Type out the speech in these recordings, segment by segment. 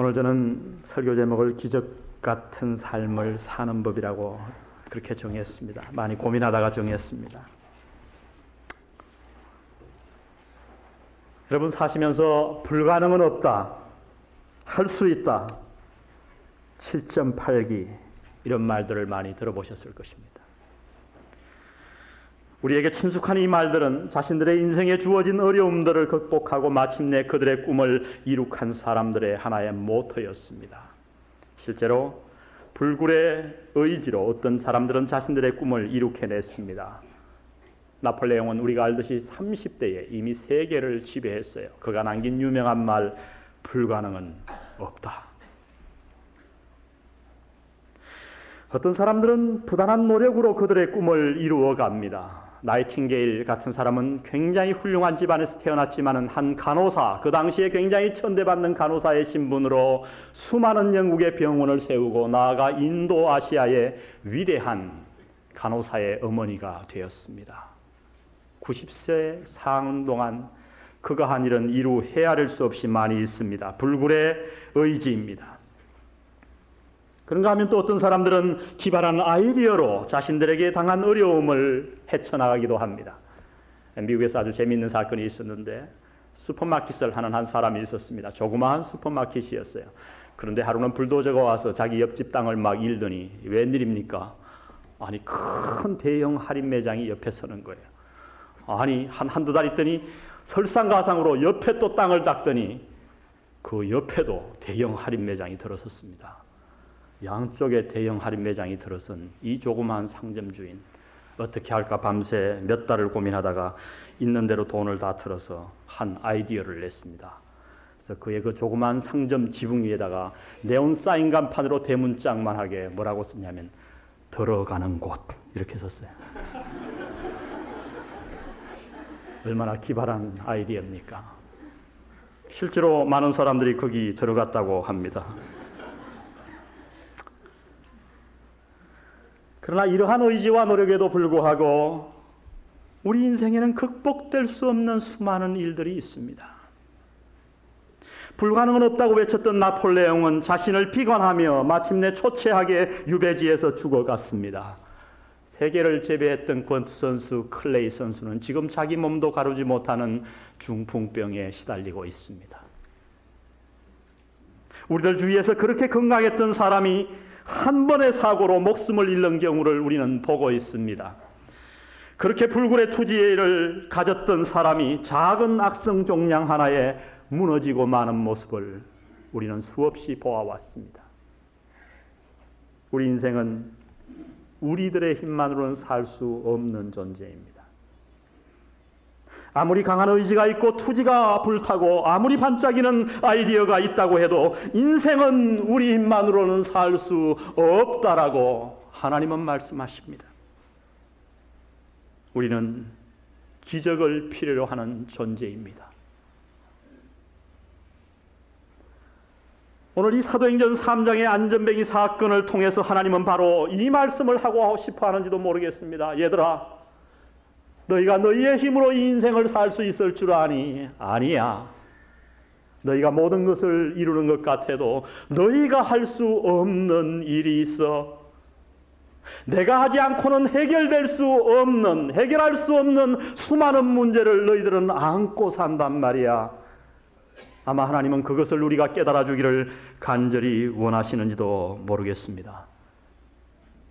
오늘 저는 설교 제목을 기적 같은 삶을 사는 법이라고 그렇게 정했습니다. 많이 고민하다가 정했습니다. 여러분 사시면서 불가능은 없다, 할 수 있다, 7.8기 이런 말들을 많이 들어보셨을 것입니다. 우리에게 친숙한 이 말들은 자신들의 인생에 주어진 어려움들을 극복하고 마침내 그들의 꿈을 이룩한 사람들의 하나의 모토였습니다. 실제로 불굴의 의지로 어떤 사람들은 자신들의 꿈을 이룩해냈습니다. 나폴레옹은 우리가 알듯이 30대에 이미 세계를 지배했어요. 그가 남긴 유명한 말, 불가능은 없다. 어떤 사람들은 부단한 노력으로 그들의 꿈을 이루어 갑니다. 나이팅게일 같은 사람은 굉장히 훌륭한 집안에서 태어났지만 한 간호사, 그 당시에 굉장히 천대받는 간호사의 신분으로 수많은 영국의 병원을 세우고 나아가 인도 아시아의 위대한 간호사의 어머니가 되었습니다. 90세 상 동안 그가 한 일은 이루 헤아릴 수 없이 많이 있습니다. 불굴의 의지입니다. 그런가 하면 또 어떤 사람들은 기발한 아이디어로 자신들에게 당한 어려움을 헤쳐나가기도 합니다. 미국에서 아주 재미있는 사건이 있었는데 슈퍼마켓을 하는 한 사람이 있었습니다. 조그마한 슈퍼마켓이었어요. 그런데 하루는 불도저가 와서 자기 옆집 땅을 막 일더니 웬일입니까? 아니 큰 대형 할인 매장이 옆에 서는 거예요. 아니 한두 달 있더니 설상가상으로 옆에 또 땅을 닦더니 그 옆에도 대형 할인 매장이 들어섰습니다. 양쪽에 대형 할인 매장이 들어선 이 조그마한 상점 주인 어떻게 할까 밤새 몇 달을 고민하다가 있는 대로 돈을 다 틀어서 한 아이디어를 냈습니다. 그래서 그의 그 조그마한 상점 지붕 위에다가 네온 사인 간판으로 대문짝만하게 뭐라고 썼냐면 들어가는 곳 이렇게 썼어요. 얼마나 기발한 아이디어입니까? 실제로 많은 사람들이 거기 들어갔다고 합니다. 그러나 이러한 의지와 노력에도 불구하고 우리 인생에는 극복될 수 없는 수많은 일들이 있습니다. 불가능은 없다고 외쳤던 나폴레옹은 자신을 비관하며 마침내 초췌하게 유배지에서 죽어갔습니다. 세계를 제배했던 권투 선수 클레이 선수는 지금 자기 몸도 가루지 못하는 중풍병에 시달리고 있습니다. 우리들 주위에서 그렇게 건강했던 사람이 한 번의 사고로 목숨을 잃는 경우를 우리는 보고 있습니다. 그렇게 불굴의 투지를 가졌던 사람이 작은 악성 종양 하나에 무너지고 마는 모습을 우리는 수없이 보아왔습니다. 우리 인생은 우리들의 힘만으로는 살 수 없는 존재입니다. 아무리 강한 의지가 있고 투지가 불타고 아무리 반짝이는 아이디어가 있다고 해도 인생은 우리 힘만으로는 살 수 없다라고 하나님은 말씀하십니다. 우리는 기적을 필요로 하는 존재입니다. 오늘 이 사도행전 3장의 안전뱅이 사건을 통해서 하나님은 바로 이 말씀을 하고 싶어 하는지도 모르겠습니다. 얘들아, 너희가 너희의 힘으로 이 인생을 살 수 있을 줄 아니? 아니야. 너희가 모든 것을 이루는 것 같아도 너희가 할 수 없는 일이 있어. 내가 하지 않고는 해결할 수 없는 수많은 문제를 너희들은 안고 산단 말이야. 아마 하나님은 그것을 우리가 깨달아 주기를 간절히 원하시는지도 모르겠습니다.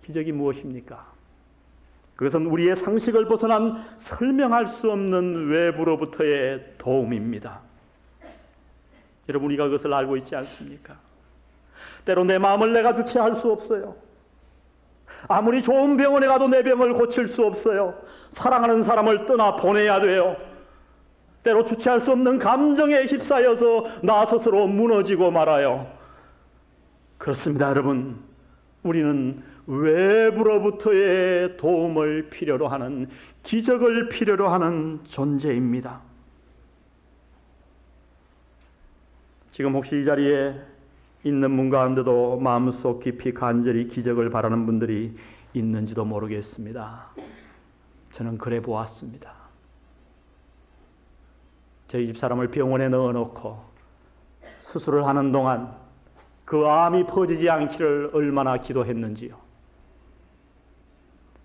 기적이 무엇입니까? 그것은 우리의 상식을 벗어난 설명할 수 없는 외부로부터의 도움입니다. 여러분, 우리가 그것을 알고 있지 않습니까? 때로 내 마음을 내가 주체할 수 없어요. 아무리 좋은 병원에 가도 내 병을 고칠 수 없어요. 사랑하는 사람을 떠나 보내야 돼요. 때로 주체할 수 없는 감정에 휩싸여서 나 스스로 무너지고 말아요. 그렇습니다, 여러분. 우리는 외부로부터의 도움을 필요로 하는, 기적을 필요로 하는 존재입니다. 지금 혹시 이 자리에 있는 분 가운데도 마음속 깊이 간절히 기적을 바라는 분들이 있는지도 모르겠습니다. 저는 그래 보았습니다. 저희 집 사람을 병원에 넣어놓고 수술을 하는 동안 그 암이 퍼지지 않기를 얼마나 기도했는지요.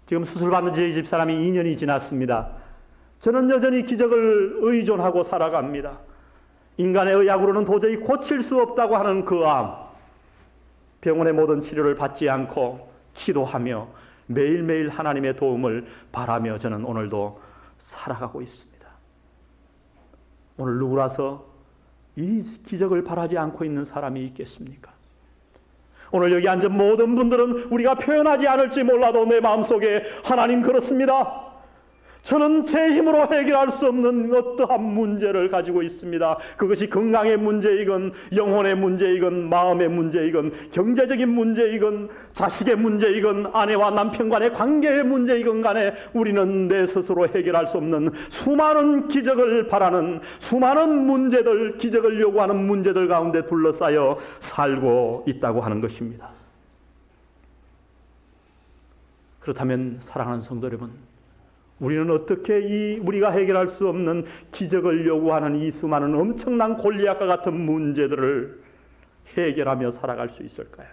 지금 수술받는 제 집사람이 2년이 지났습니다. 저는 여전히 기적을 의존하고 살아갑니다. 인간의 의학으로는 도저히 고칠 수 없다고 하는 그 암, 병원의 모든 치료를 받지 않고 기도하며 매일매일 하나님의 도움을 바라며 저는 오늘도 살아가고 있습니다. 오늘 누구라서 이 기적을 바라지 않고 있는 사람이 있겠습니까? 오늘 여기 앉은 모든 분들은 우리가 표현하지 않을지 몰라도 내 마음속에 하나님 그렇습니다. 저는 제 힘으로 해결할 수 없는 어떠한 문제를 가지고 있습니다. 그것이 건강의 문제이건 영혼의 문제이건 마음의 문제이건 경제적인 문제이건 자식의 문제이건 아내와 남편 간의 관계의 문제이건 간에 우리는 내 스스로 해결할 수 없는 수많은 기적을 바라는 수많은 문제들, 기적을 요구하는 문제들 가운데 둘러싸여 살고 있다고 하는 것입니다. 그렇다면 사랑하는 성도 여러분, 우리는 어떻게 우리가 해결할 수 없는 기적을 요구하는 이 수많은 엄청난 골리앗과 같은 문제들을 해결하며 살아갈 수 있을까요?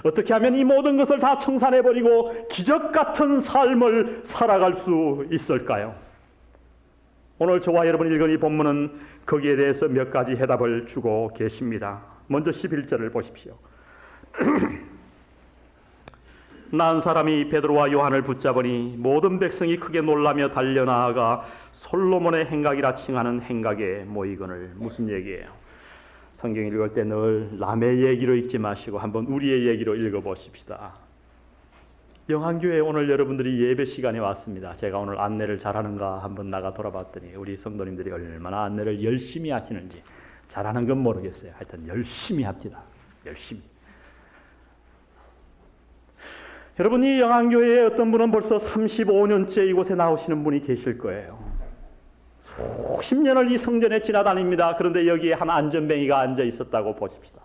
어떻게 하면 이 모든 것을 다 청산해버리고 기적 같은 삶을 살아갈 수 있을까요? 오늘 저와 여러분이 읽은 이 본문은 거기에 대해서 몇 가지 해답을 주고 계십니다. 먼저 11절을 보십시오. 난 사람이 베드로와 요한을 붙잡으니 모든 백성이 크게 놀라며 달려나아가 솔로몬의 행각이라 칭하는 행각에 모이거늘. 무슨 얘기예요? 성경 읽을 때 늘 남의 얘기로 읽지 마시고 한번 우리의 얘기로 읽어보십시다. 영안교회 오늘 여러분들이 예배 시간에 왔습니다. 제가 오늘 안내를 잘하는가 한번 나가 돌아봤더니 우리 성도님들이 얼마나 안내를 열심히 하시는지, 잘하는 건 모르겠어요. 하여튼 열심히 합니다. 열심히. 여러분, 이 영안교회에 어떤 분은 벌써 35년째 이곳에 나오시는 분이 계실 거예요. 수십 년을 이 성전에 지나다닙니다. 그런데 여기에 한 안전뱅이가 앉아 있었다고 보십시다.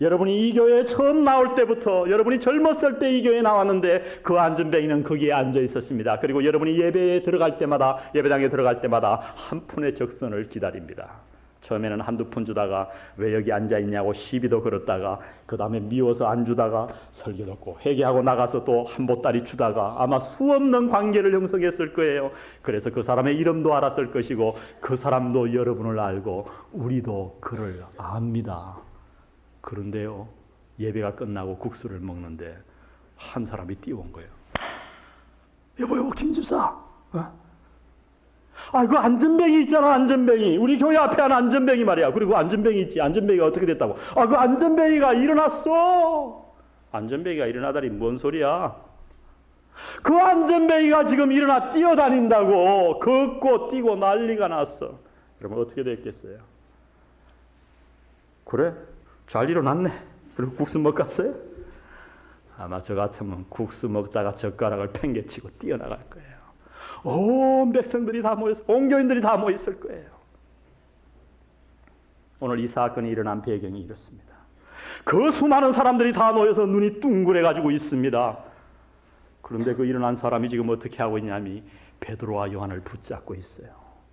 여러분이 이 교회에 처음 나올 때부터, 여러분이 젊었을 때 이 교회에 나왔는데 그 안전뱅이는 거기에 앉아 있었습니다. 그리고 여러분이 예배에 들어갈 때마다, 예배당에 들어갈 때마다 한 푼의 적선을 기다립니다. 처음에는 한두 푼 주다가 왜 여기 앉아있냐고 시비도 걸었다가 그 다음에 미워서 안 주다가 설교 듣고 회개하고 나가서 또 한 보따리 주다가 아마 수없는 관계를 형성했을 거예요. 그래서 그 사람의 이름도 알았을 것이고 그 사람도 여러분을 알고 우리도 그를 압니다. 그런데요, 예배가 끝나고 국수를 먹는데 한 사람이 뛰어온 거예요. 여보 김 집사, 그 안전뱅이 있잖아, 안전뱅이. 우리 교회 앞에 한 안전뱅이 말이야. 그리고 안전뱅이 있지. 안전뱅이가 어떻게 됐다고? 그 안전뱅이가 일어났어. 안전뱅이가 일어나다니 뭔 소리야? 그 안전뱅이가 지금 일어나 뛰어다닌다고. 걷고 뛰고 난리가 났어. 그러면 어떻게 됐겠어요? 그래? 잘 일어났네. 그리고 국수 먹었어요? 아마 저 같으면 국수 먹다가 젓가락을 팽개치고 뛰어나갈 거예요. 온 백성들이 다 모였어. 온 교인들이 다 모였을 거예요. 오늘 이 사건이 일어난 배경이 이렇습니다. 그 수많은 사람들이 다 모여서 눈이 둥그레가지고 있습니다. 그런데 그 일어난 사람이 지금 어떻게 하고 있냐면 베드로와 요한을 붙잡고 있어요.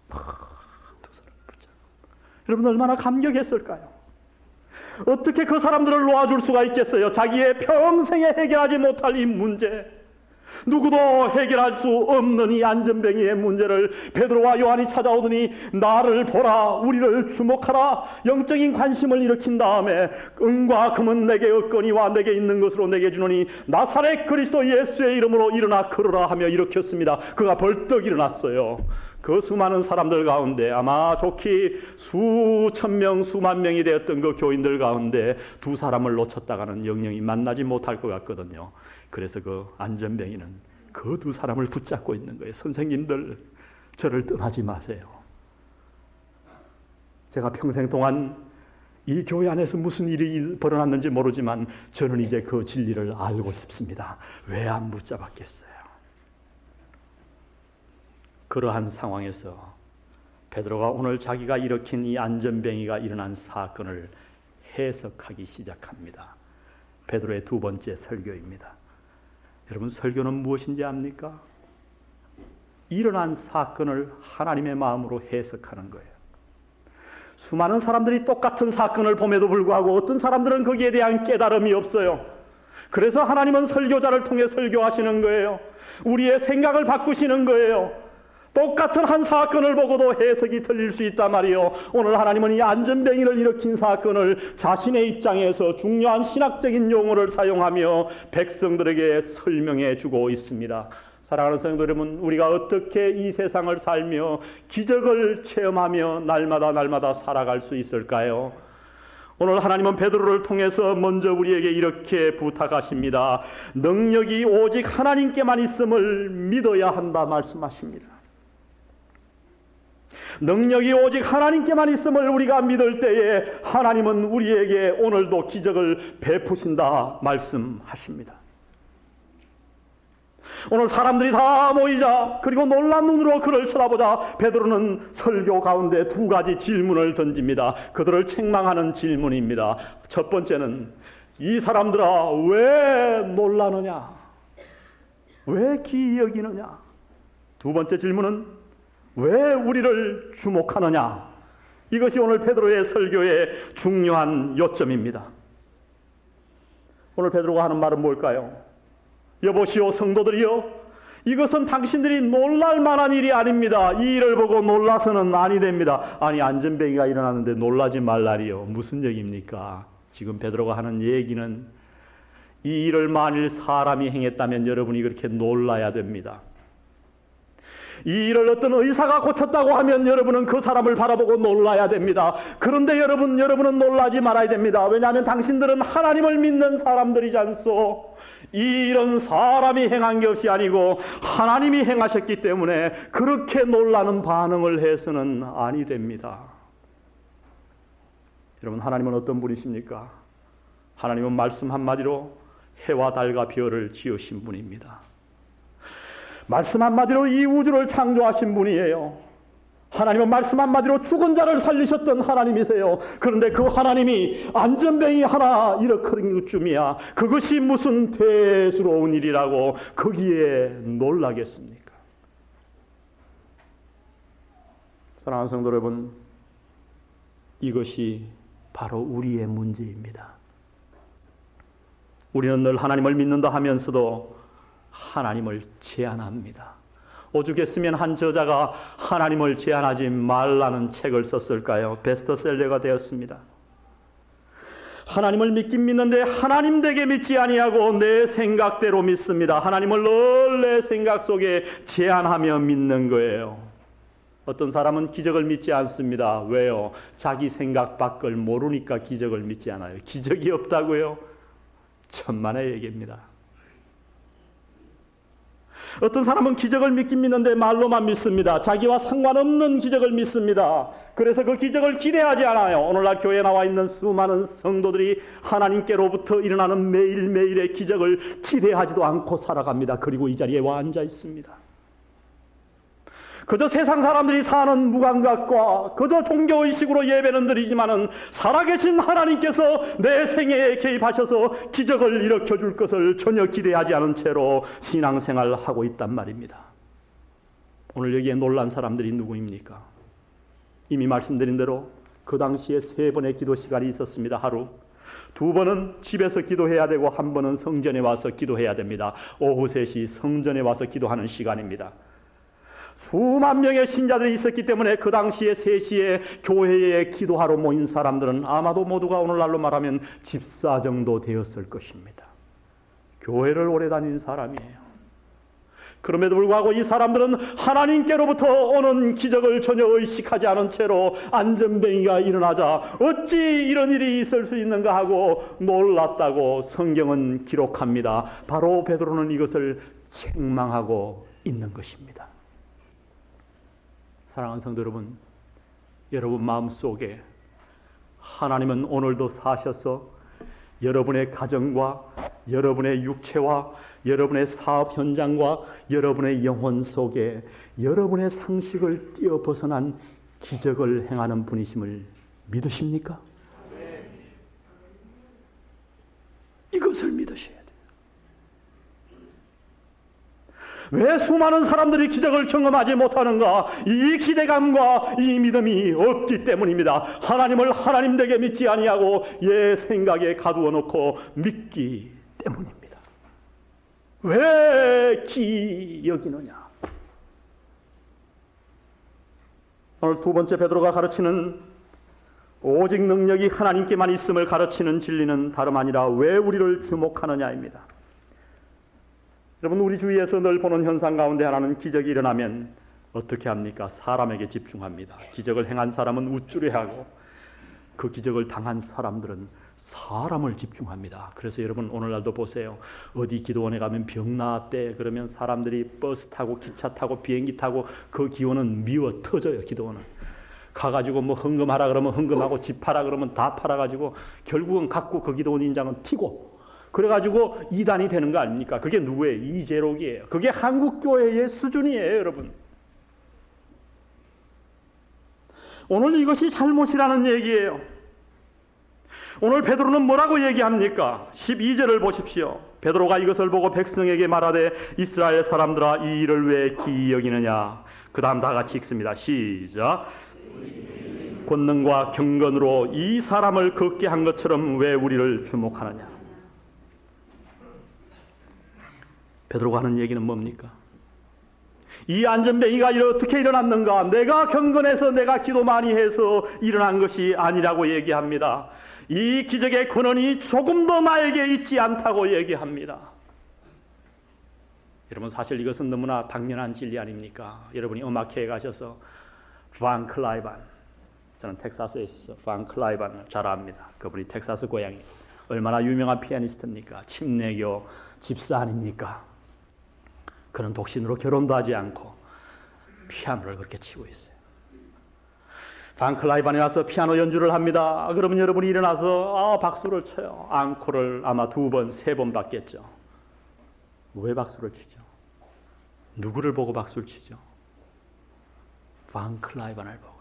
두 사람 붙잡고. 여러분 얼마나 감격했을까요? 어떻게 그 사람들을 놓아줄 수가 있겠어요? 자기의 평생에 해결하지 못할 이 문제, 누구도 해결할 수 없는 이 안전뱅이의 문제를 베드로와 요한이 찾아오더니 나를 보라, 우리를 주목하라, 영적인 관심을 일으킨 다음에 은과 금은 내게 없거니와 내게 있는 것으로 내게 주노니 나사렛 그리스도 예수의 이름으로 일어나 걸으라 하며 일으켰습니다. 그가 벌떡 일어났어요. 그 수많은 사람들 가운데 아마 좋게 수천 명, 수만 명이 되었던 그 교인들 가운데 두 사람을 놓쳤다가는 영영이 만나지 못할 것 같거든요. 그래서 그 안전뱅이는 그 두 사람을 붙잡고 있는 거예요. 선생님들, 저를 떠나지 마세요. 제가 평생 동안 이 교회 안에서 무슨 일이 벌어났는지 모르지만 저는 이제 그 진리를 알고 싶습니다. 왜 안 붙잡았겠어요? 그러한 상황에서 베드로가 오늘 자기가 일으킨 이 안전뱅이가 일어난 사건을 해석하기 시작합니다. 베드로의 두 번째 설교입니다. 여러분, 설교는 무엇인지 압니까? 일어난 사건을 하나님의 마음으로 해석하는 거예요. 수많은 사람들이 똑같은 사건을 봄에도 불구하고 어떤 사람들은 거기에 대한 깨달음이 없어요. 그래서 하나님은 설교자를 통해 설교하시는 거예요. 우리의 생각을 바꾸시는 거예요. 똑같은 한 사건을 보고도 해석이 틀릴 수 있단 말이에요. 오늘 하나님은 이 안전뱅이를 일으킨 사건을 자신의 입장에서 중요한 신학적인 용어를 사용하며 백성들에게 설명해 주고 있습니다. 사랑하는 성도 여러분, 우리가 어떻게 이 세상을 살며 기적을 체험하며 날마다 살아갈 수 있을까요? 오늘 하나님은 베드로를 통해서 먼저 우리에게 이렇게 부탁하십니다. 능력이 오직 하나님께만 있음을 믿어야 한다 말씀하십니다. 능력이 오직 하나님께만 있음을 우리가 믿을 때에 하나님은 우리에게 오늘도 기적을 베푸신다 말씀하십니다. 오늘 사람들이 다 모이자 그리고 놀란 눈으로 그를 쳐다보자 베드로는 설교 가운데 두 가지 질문을 던집니다. 그들을 책망하는 질문입니다. 첫 번째는 이 사람들아 왜 놀라느냐? 왜 기이 여기느냐? 두 번째 질문은 왜 우리를 주목하느냐? 이것이 오늘 베드로의 설교의 중요한 요점입니다. 오늘 베드로가 하는 말은 뭘까요? 여보시오 성도들이여, 이것은 당신들이 놀랄 만한 일이 아닙니다. 이 일을 보고 놀라서는 아니 됩니다. 아니 안전뱅이가 일어났는데 놀라지 말라리요. 무슨 얘기입니까? 지금 베드로가 하는 얘기는 이 일을 만일 사람이 행했다면 여러분이 그렇게 놀라야 됩니다. 이 일을 어떤 의사가 고쳤다고 하면 여러분은 그 사람을 바라보고 놀라야 됩니다. 그런데 여러분은 놀라지 말아야 됩니다. 왜냐하면 당신들은 하나님을 믿는 사람들이지 않소. 이 일은 사람이 행한 것이 아니고 하나님이 행하셨기 때문에 그렇게 놀라는 반응을 해서는 아니 됩니다. 여러분, 하나님은 어떤 분이십니까? 하나님은 말씀 한마디로 해와 달과 별을 지으신 분입니다. 말씀 한마디로 이 우주를 창조하신 분이에요. 하나님은 말씀 한마디로 죽은 자를 살리셨던 하나님이세요. 그런데 그 하나님이 안전뱅이 하나 일으키는 것쯤이야 그것이 무슨 대수로운 일이라고 거기에 놀라겠습니까? 사랑하는 성도 여러분, 이것이 바로 우리의 문제입니다. 우리는 늘 하나님을 믿는다 하면서도 하나님을 제한합니다. 오죽했으면 한 저자가 하나님을 제한하지 말라는 책을 썼을까요? 베스트셀러가 되었습니다. 하나님을 믿긴 믿는데 하나님 되게 믿지 아니하고 내 생각대로 믿습니다. 하나님을 늘 내 생각 속에 제한하며 믿는 거예요. 어떤 사람은 기적을 믿지 않습니다. 왜요? 자기 생각 밖을 모르니까 기적을 믿지 않아요. 기적이 없다고요? 천만의 얘기입니다. 어떤 사람은 기적을 믿긴 믿는데 말로만 믿습니다. 자기와 상관없는 기적을 믿습니다. 그래서 그 기적을 기대하지 않아요. 오늘날 교회에 나와 있는 수많은 성도들이 하나님께로부터 일어나는 매일매일의 기적을 기대하지도 않고 살아갑니다. 그리고 이 자리에 와 앉아 있습니다. 그저 세상 사람들이 사는 무감각과 그저 종교의식으로 예배는 드리지만은 살아계신 하나님께서 내 생애에 개입하셔서 기적을 일으켜줄 것을 전혀 기대하지 않은 채로 신앙생활을 하고 있단 말입니다. 오늘 여기에 놀란 사람들이 누구입니까? 이미 말씀드린 대로 그 당시에 3번의 기도 시간이 있었습니다. 하루. 2번은 집에서 기도해야 되고 1번은 성전에 와서 기도해야 됩니다. 오후 3시 성전에 와서 기도하는 시간입니다. 수만 명의 신자들이 있었기 때문에 그 당시에 3시에 교회에 기도하러 모인 사람들은 아마도 모두가 오늘날로 말하면 집사 정도 되었을 것입니다. 교회를 오래 다닌 사람이에요. 그럼에도 불구하고 이 사람들은 하나님께로부터 오는 기적을 전혀 의식하지 않은 채로 안전뱅이가 일어나자 어찌 이런 일이 있을 수 있는가 하고 놀랐다고 성경은 기록합니다. 바로 베드로는 이것을 책망하고 있는 것입니다. 사랑하는 성도 여러분, 여러분 마음속에 하나님은 오늘도 사셔서 여러분의 가정과 여러분의 육체와 여러분의 사업 현장과 여러분의 영혼 속에 여러분의 상식을 뛰어벗어난 기적을 행하는 분이심을 믿으십니까? 이것을 믿으셔야 돼요. 왜 수많은 사람들이 기적을 경험하지 못하는가? 이 기대감과 이 믿음이 없기 때문입니다. 하나님을 하나님 되게 믿지 아니하고 옛 생각에 가두어 놓고 믿기 때문입니다. 왜 기 여기느냐? 오늘 두 번째 베드로가 가르치는 오직 능력이 하나님께만 있음을 가르치는 진리는 다름 아니라 왜 우리를 주목하느냐입니다. 여러분, 우리 주위에서 늘 보는 현상 가운데 하나는 기적이 일어나면 어떻게 합니까? 사람에게 집중합니다. 기적을 행한 사람은 우쭐해하고 그 기적을 당한 사람들은 사람을 집중합니다. 그래서 여러분 오늘날도 보세요. 어디 기도원에 가면 병 나았대 그러면 사람들이 버스 타고 기차 타고 비행기 타고 그 기원은 미워 터져요. 기도원은 가가지고 뭐 헌금하라 그러면 헌금하고 집 팔아 그러면 다 팔아가지고 결국은 갖고 그 기도원 인장은 튀고 그래가지고 이단이 되는 거 아닙니까? 그게 누구예요? 이재록이에요. 그게 한국교회의 수준이에요, 여러분. 오늘 이것이 잘못이라는 얘기예요. 오늘 베드로는 뭐라고 얘기합니까? 12절을 보십시오. 베드로가 이것을 보고 백성에게 말하되 이스라엘 사람들아 이 일을 왜 기이 여기느냐. 그 다음 다 같이 읽습니다. 시작. 권능과 경건으로 이 사람을 걷게 한 것처럼 왜 우리를 주목하느냐. 베드로가 하는 얘기는 뭡니까? 이 안전뱅이가 어떻게 일어났는가? 내가 경건해서 내가 기도 많이 해서 일어난 것이 아니라고 얘기합니다. 이 기적의 근원이 조금도 나에게 있지 않다고 얘기합니다. 여러분 사실 이것은 너무나 당연한 진리 아닙니까? 여러분이 음악회에 가셔서 반 클라이반, 저는 텍사스에 있어서 반 클라이반을 잘 압니다. 그분이 텍사스 고향이 얼마나 유명한 피아니스트입니까? 침례교 집사 아닙니까? 그는 독신으로 결혼도 하지 않고 피아노를 그렇게 치고 있어요. 반 클라이반에 와서 피아노 연주를 합니다. 그러면 여러분이 일어나서 박수를 쳐요. 앙코를 아마 2번, 3번 받겠죠. 왜 박수를 치죠? 누구를 보고 박수를 치죠? 반 클라이반을 보고요.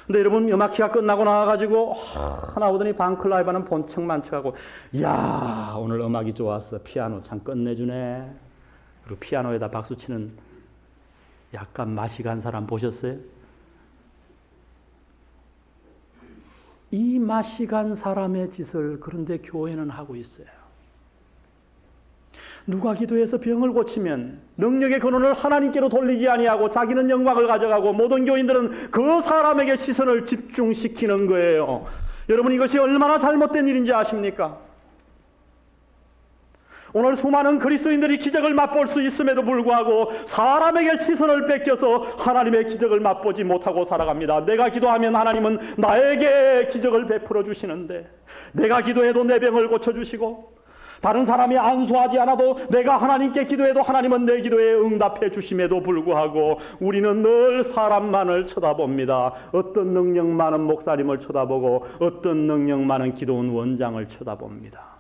근데 여러분 음악회가 끝나고 나와가지고 나오더니 반 클라이반은 본청만 쳐가고 야 오늘 음악이 좋았어. 피아노 참 끝내주네. 그리고 피아노에다 박수 치는 약간 맛이 간 사람 보셨어요? 이 맛이 간 사람의 짓을 그런데 교회는 하고 있어요. 누가 기도해서 병을 고치면 능력의 근원을 하나님께로 돌리지 아니하고 자기는 영광을 가져가고 모든 교인들은 그 사람에게 시선을 집중시키는 거예요. 여러분 이것이 얼마나 잘못된 일인지 아십니까? 오늘 수많은 그리스도인들이 기적을 맛볼 수 있음에도 불구하고 사람에게 시선을 뺏겨서 하나님의 기적을 맛보지 못하고 살아갑니다. 내가 기도하면 하나님은 나에게 기적을 베풀어 주시는데 내가 기도해도 내 병을 고쳐주시고 다른 사람이 안수하지 않아도 내가 하나님께 기도해도 하나님은 내 기도에 응답해 주심에도 불구하고 우리는 늘 사람만을 쳐다봅니다. 어떤 능력 많은 목사님을 쳐다보고 어떤 능력 많은 기도원 원장을 쳐다봅니다.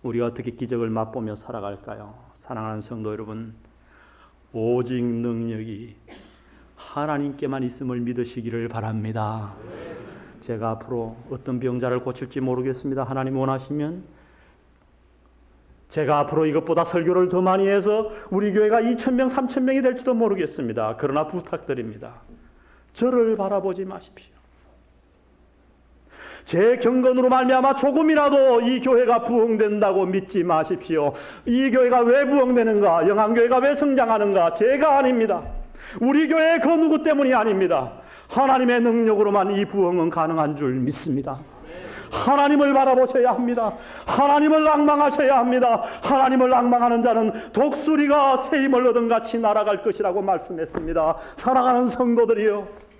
우리가 어떻게 기적을 맛보며 살아갈까요? 사랑하는 성도 여러분, 오직 능력이 하나님께만 있음을 믿으시기를 바랍니다. 제가 앞으로 어떤 병자를 고칠지 모르겠습니다. 하나님 원하시면 제가 앞으로 이것보다 설교를 더 많이 해서 우리 교회가 2,000명, 3,000명이 될지도 모르겠습니다. 그러나 부탁드립니다. 저를 바라보지 마십시오. 제 경건으로 말미암아 조금이라도 이 교회가 부흥된다고 믿지 마십시오. 이 교회가 왜 부흥되는가? 영암교회가 왜 성장하는가? 제가 아닙니다. 우리 교회 그 누구 때문이 아닙니다. 하나님의 능력으로만 이 부흥은 가능한 줄 믿습니다. 하나님을 바라보셔야 합니다. 하나님을 앙망하셔야 합니다. 하나님을 앙망하는 자는 독수리가 새 힘을 얻은 같이 날아갈 것이라고 말씀했습니다. 사랑하는 성도들이여,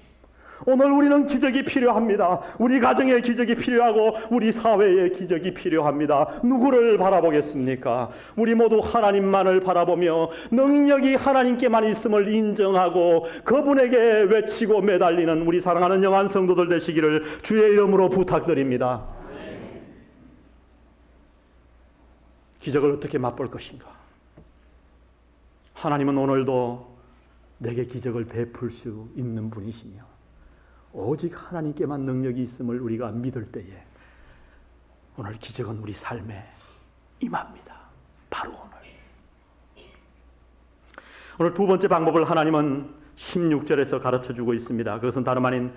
오늘 우리는 기적이 필요합니다. 우리 가정에 기적이 필요하고 우리 사회에 기적이 필요합니다. 누구를 바라보겠습니까? 우리 모두 하나님만을 바라보며 능력이 하나님께만 있음을 인정하고 그분에게 외치고 매달리는 우리 사랑하는 영한 성도들 되시기를 주의 이름으로 부탁드립니다. 기적을 어떻게 맛볼 것인가? 하나님은 오늘도 내게 기적을 베풀 수 있는 분이시며 오직 하나님께만 능력이 있음을 우리가 믿을 때에 오늘 기적은 우리 삶에 임합니다. 바로 오늘 오늘 두 번째 방법을 하나님은 16절에서 가르쳐주고 있습니다. 그것은 다름 아닌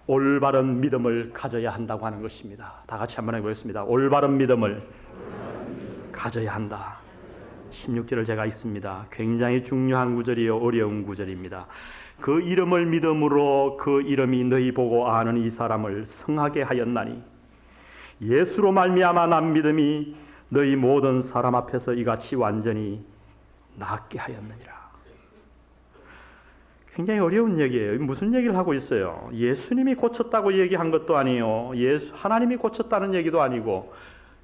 올바른 믿음을 가져야 한다고 하는 것입니다. 다 같이 한번 해보겠습니다. 올바른 믿음을 가져야 한다. 16절을 제가 읽습니다. 굉장히 중요한 구절이요, 어려운 구절입니다. 그 이름을 믿음으로 그 이름이 너희 보고 아는 이 사람을 성하게 하였나니 예수로 말미암아 난 믿음이 너희 모든 사람 앞에서 이같이 완전히 낫게 하였느니라. 굉장히 어려운 얘기예요. 무슨 얘기를 하고 있어요? 예수님이 고쳤다고 얘기한 것도 아니에요. 하나님이 고쳤다는 얘기도 아니고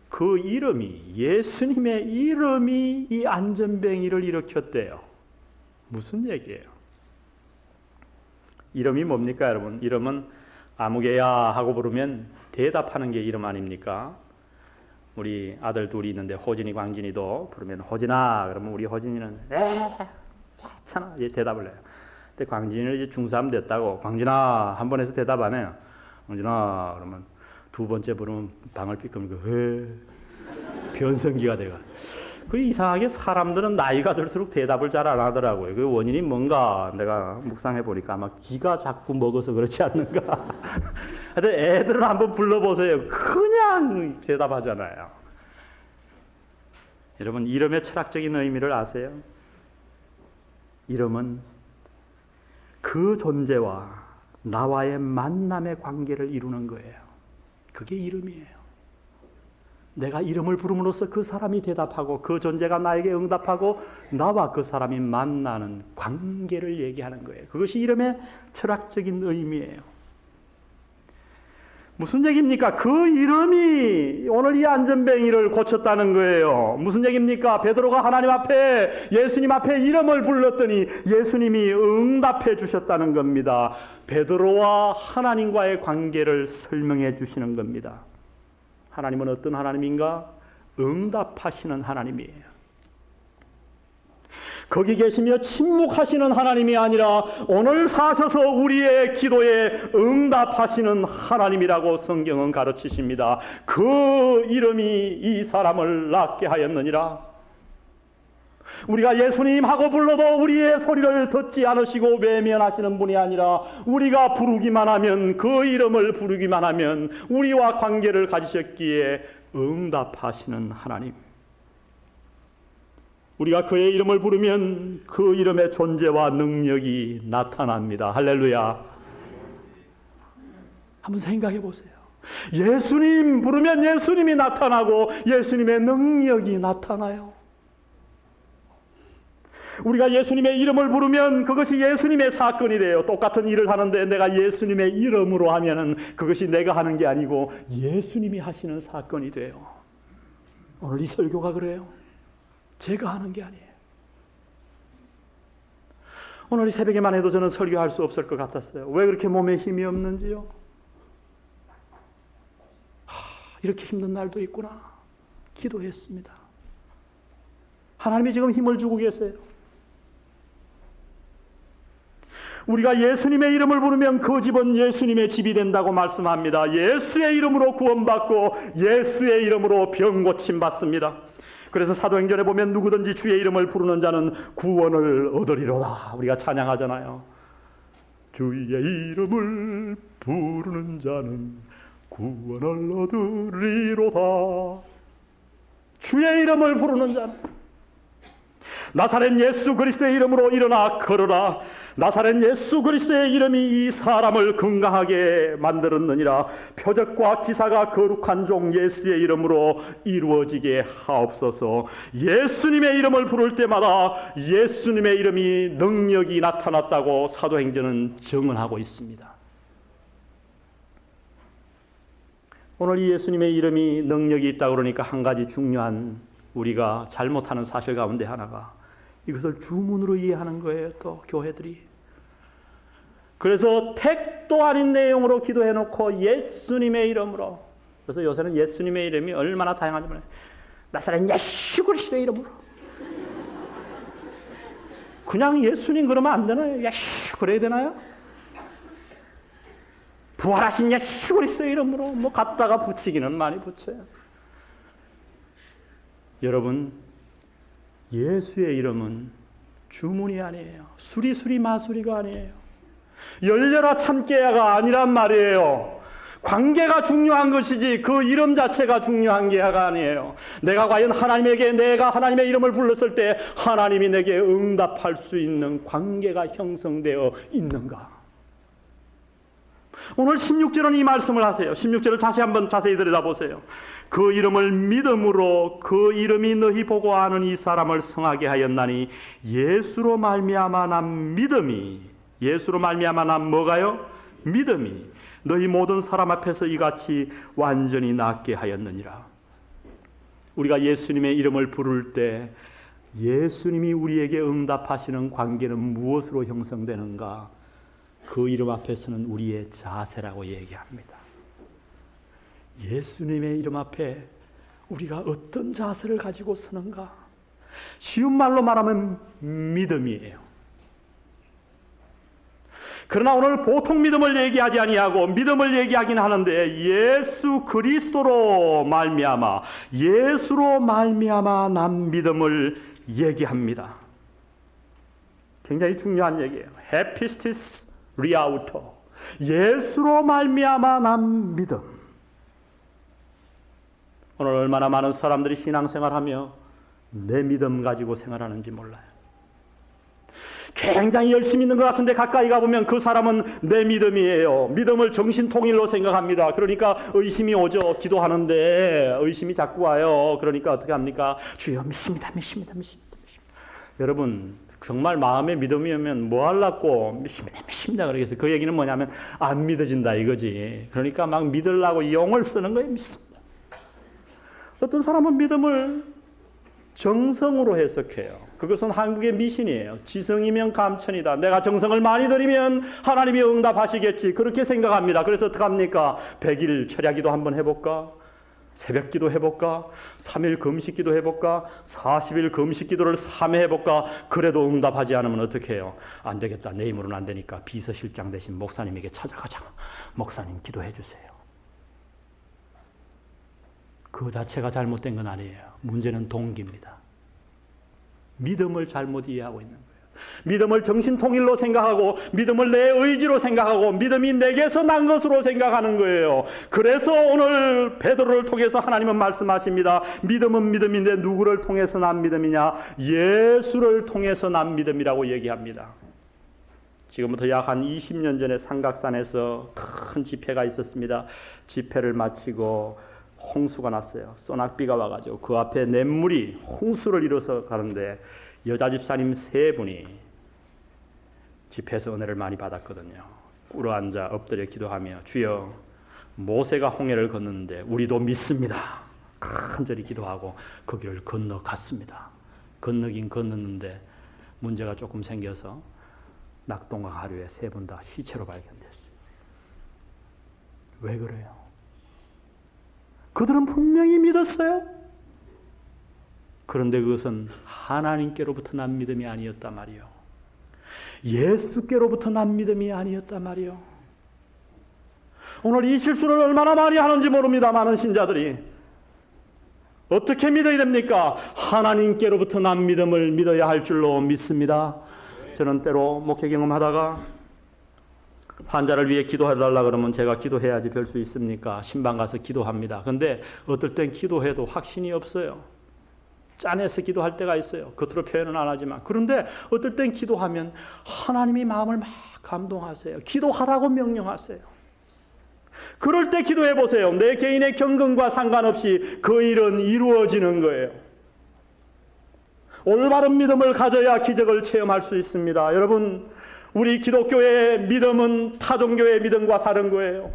그 이름이, 예수님의 이름이 이 안전뱅이를 일으켰대요. 무슨 얘기예요? 이름이 뭡니까, 여러분? 이름은 아무개야 하고 부르면 대답하는 게 이름 아닙니까? 우리 아들 둘이 있는데 호진이, 광진이도 부르면 호진아 그러면 우리 호진이는 괜찮아 이제 대답을 해요. 근데 광진이는 이제 중3 됐다고 광진아 한 번 해서 대답 안 해요. 광진아 그러면 두 번째 부르면 방을 삐끔이고 변성기가 돼가. 그 이상하게 사람들은 나이가 들수록 대답을 잘 안 하더라고요. 그 원인이 뭔가 내가 묵상해 보니까 아마 기가 자꾸 먹어서 그렇지 않는가. 하여튼 애들은 한번 불러보세요. 그냥 대답하잖아요. 여러분 이름의 철학적인 의미를 아세요? 이름은 그 존재와 나와의 만남의 관계를 이루는 거예요. 그게 이름이에요. 내가 이름을 부름으로써 그 사람이 대답하고 그 존재가 나에게 응답하고 나와 그 사람이 만나는 관계를 얘기하는 거예요. 그것이 이름의 철학적인 의미예요. 무슨 얘기입니까? 그 이름이 오늘 이 안전뱅이를 고쳤다는 거예요. 무슨 얘기입니까? 베드로가 하나님 앞에 예수님 앞에 이름을 불렀더니 예수님이 응답해 주셨다는 겁니다. 베드로와 하나님과의 관계를 설명해 주시는 겁니다. 하나님은 어떤 하나님인가? 응답하시는 하나님이에요. 거기 계시며 침묵하시는 하나님이 아니라 오늘 사셔서 우리의 기도에 응답하시는 하나님이라고 성경은 가르치십니다. 그 이름이 이 사람을 낫게 하였느니라. 우리가 예수님 하고 불러도 우리의 소리를 듣지 않으시고 외면하시는 분이 아니라 우리가 부르기만 하면, 그 이름을 부르기만 하면 우리와 관계를 가지셨기에 응답하시는 하나님. 우리가 그의 이름을 부르면 그 이름의 존재와 능력이 나타납니다. 할렐루야. 한번 생각해 보세요. 예수님 부르면 예수님이 나타나고 예수님의 능력이 나타나요. 우리가 예수님의 이름을 부르면 그것이 예수님의 사건이 돼요. 똑같은 일을 하는데 내가 예수님의 이름으로 하면은 그것이 내가 하는 게 아니고 예수님이 하시는 사건이 돼요. 오늘 이 설교가 그래요. 제가 하는 게 아니에요. 오늘 이 새벽에만 해도 저는 설교할 수 없을 것 같았어요. 왜 그렇게 몸에 힘이 없는지요? 이렇게 힘든 날도 있구나. 기도했습니다. 하나님이 지금 힘을 주고 계세요. 우리가 예수님의 이름을 부르면 그 집은 예수님의 집이 된다고 말씀합니다. 예수의 이름으로 구원받고 예수의 이름으로 병 고침 받습니다. 그래서 사도행전에 보면 누구든지 주의 이름을 부르는 자는 구원을 얻으리로다. 우리가 찬양하잖아요. 주의 이름을 부르는 자는 구원을 얻으리로다. 주의 이름을 부르는 자는, 나사렛 예수 그리스도의 이름으로 일어나 걸어라. 나사렛 예수 그리스도의 이름이 이 사람을 건강하게 만들었느니라. 표적과 기사가 거룩한 종 예수의 이름으로 이루어지게 하옵소서. 예수님의 이름을 부를 때마다 예수님의 이름이 능력이 나타났다고 사도행전은 증언하고 있습니다. 오늘 이 예수님의 이름이 능력이 있다고 그러니까 한 가지 중요한 우리가 잘못하는 사실 가운데 하나가 이것을 주문으로 이해하는 거예요. 또 교회들이. 그래서 택도 아닌 내용으로 기도해놓고 예수님의 이름으로. 그래서 요새는 예수님의 이름이 얼마나 다양한지 몰라요. 나사렛 예수 그리스도의 이름으로. 그냥 예수님 그러면 안 되나요? 예수 그래야 되나요? 부활하신 예수 그리스도의 이름으로 뭐 갖다가 붙이기는 많이 붙여요. 여러분, 예수의 이름은 주문이 아니에요. 수리수리 마수리가 아니에요. 열려라 참깨야가 아니란 말이에요. 관계가 중요한 것이지 그 이름 자체가 중요한 게 아니에요. 내가 과연 내가 하나님의 이름을 불렀을 때 하나님이 내게 응답할 수 있는 관계가 형성되어 있는가? 오늘 16절은 이 말씀을 하세요. 16절을 다시 한번 자세히 들여다보세요. 그 이름을 믿음으로 그 이름이 너희 보고 아는 이 사람을 성하게 하였나니 예수로 말미암아 난 믿음이 예수로 말미암아 난 뭐가요? 믿음이 너희 모든 사람 앞에서 이같이 완전히 낫게 하였느니라. 우리가 예수님의 이름을 부를 때 예수님이 우리에게 응답하시는 관계는 무엇으로 형성되는가? 그 이름 앞에서는 우리의 자세라고 얘기합니다. 예수님의 이름 앞에 우리가 어떤 자세를 가지고 서는가? 쉬운 말로 말하면 믿음이에요. 그러나 오늘 보통 믿음을 얘기하지 아니하고 믿음을 얘기하긴 하는데 예수 그리스도로 말미암아 예수로 말미암아 난 믿음을 얘기합니다. 굉장히 중요한 얘기예요. 헤피스티스 리아우토 예수로 말미암아 난 믿음. 오늘 얼마나 많은 사람들이 신앙생활하며 내 믿음 가지고 생활하는지 몰라요. 굉장히 열심히 있는 것 같은데 가까이 가보면 그 사람은 내 믿음이에요. 믿음을 정신통일로 생각합니다. 그러니까 의심이 오죠. 기도하는데 의심이 자꾸 와요. 그러니까 어떻게 합니까? 주여 믿습니다. 여러분 정말 마음에 믿음이 오면 뭐 하려고 믿습니다. 그러겠어요. 그 얘기는 뭐냐면 안 믿어진다 이거지. 그러니까 막 믿으려고 용을 쓰는 거예요. 믿습니다. 어떤 사람은 믿음을 정성으로 해석해요. 그것은 한국의 미신이에요. 지성이면 감천이다. 내가 정성을 많이 들이면 하나님이 응답하시겠지. 그렇게 생각합니다. 그래서 어떻게 합니까? 100일 철야기도 한번 해볼까? 새벽기도 해볼까? 3일 금식기도 해볼까? 40일 금식기도를 3회 해볼까? 그래도 응답하지 않으면 어떻게 해요? 안 되겠다. 내 힘으로는 안 되니까 비서실장 대신 목사님에게 찾아가자. 목사님 기도해 주세요. 그 자체가 잘못된 건 아니에요. 문제는 동기입니다. 믿음을 잘못 이해하고 있는 거예요. 믿음을 정신통일로 생각하고 믿음을 내 의지로 생각하고 믿음이 내게서 난 것으로 생각하는 거예요. 그래서 오늘 베드로를 통해서 하나님은 말씀하십니다. 믿음은 믿음인데 누구를 통해서 난 믿음이냐? 예수를 통해서 난 믿음이라고 얘기합니다. 지금부터 약 한 20년 전에 삼각산에서 큰 집회가 있었습니다. 집회를 마치고 홍수가 났어요. 소낙비가 와가지고 그 앞에 냇물이 홍수를 이뤄서 가는데 여자 집사님 3분이 집회에서 은혜를 많이 받았거든요. 꿇어앉아 엎드려 기도하며 주여 모세가 홍해를 건넜는데 우리도 믿습니다. 간절히 기도하고 그 길을 건너갔습니다. 건너긴 건넜는데 문제가 조금 생겨서 낙동강 하류에 3분 다 시체로 발견됐어요. 왜 그래요? 그들은 분명히 믿었어요. 그런데 그것은 하나님께로부터 난 믿음이 아니었단 말이요. 예수께로부터 난 믿음이 아니었단 말이요. 오늘 이 실수를 얼마나 많이 하는지 모릅니다. 많은 신자들이. 어떻게 믿어야 됩니까? 하나님께로부터 난 믿음을 믿어야 할 줄로 믿습니다. 저는 때로 목회 경험하다가 환자를 위해 기도해달라 그러면 제가 기도해야지 별 수 있습니까? 신방 가서 기도합니다. 근데 어떨 땐 기도해도 확신이 없어요. 짠해서 기도할 때가 있어요. 겉으로 표현은 안 하지만. 그런데 어떨 땐 기도하면 하나님이 마음을 막 감동하세요. 기도하라고 명령하세요. 그럴 때 기도해 보세요. 내 개인의 경건과 상관없이 그 일은 이루어지는 거예요. 올바른 믿음을 가져야 기적을 체험할 수 있습니다. 여러분, 우리 기독교의 믿음은 타종교의 믿음과 다른 거예요.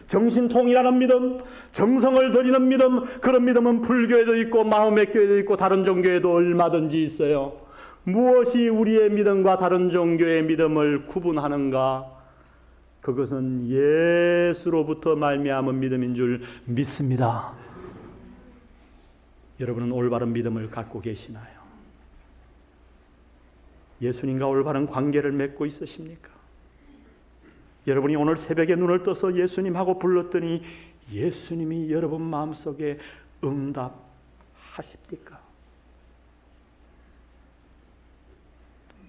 정신통일하는 믿음, 정성을 들이는 믿음, 그런 믿음은 불교에도 있고 마음의 교회도 있고 다른 종교에도 얼마든지 있어요. 무엇이 우리의 믿음과 다른 종교의 믿음을 구분하는가? 그것은 예수로부터 말미암은 믿음인 줄 믿습니다. 여러분은 올바른 믿음을 갖고 계시나요? 예수님과 올바른 관계를 맺고 있으십니까? 여러분이 오늘 새벽에 눈을 떠서 예수님하고 불렀더니 예수님이 여러분 마음속에 응답하십니까?